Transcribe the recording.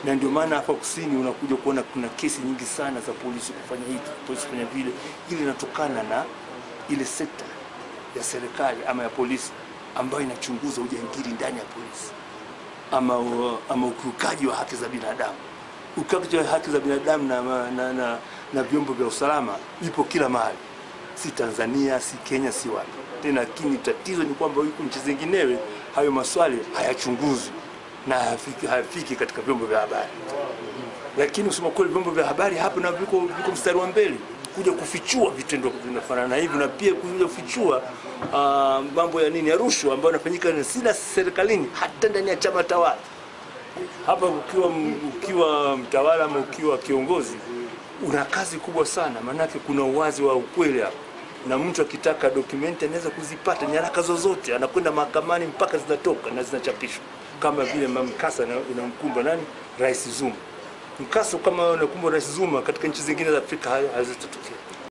Na ndio maana hapa kusini unakuja kuona kuna kesi nyingi sana za polisi kufanya hiki, polisi kufanya vile. Ile inatokana na ile sekta ya serikali ama ya polisi ambayo inachunguza ujangili ndani ya polisi ama ukiukaji wa haki za binadamu. Ukiukaji wa haki za binadamu na vyombo vya usalama ipo kila mahali, si Tanzania, si Kenya, si wapi tena. Lakini tatizo ni kwamba huko nchi zinginewe hayo maswali hayachunguzwi na hayafiki katika vyombo vya habari. Lakini usema kweli vyombo vya habari hapa na viko mstari wa mbele kuja kufichua vitendo vinafanana hivi, na pia kuja kufichua mambo ya nini ya rushwa ambayo yanafanyika si na serikalini, hata ndani ya chama tawala. Hapa ukiwa mtawala ama ukiwa kiongozi una kazi kubwa sana, maana kuna uwazi wa ukweli hapa, na mtu akitaka dokumenti anaweza kuzipata, nyaraka zozote, anakwenda mahakamani mpaka zinatoka na zinachapishwa. Kama vile mkasa unamkumba nani, Rais Zuma. Mkasa kama unakumba Rais Zuma katika nchi zingine za Afrika hazitatokea.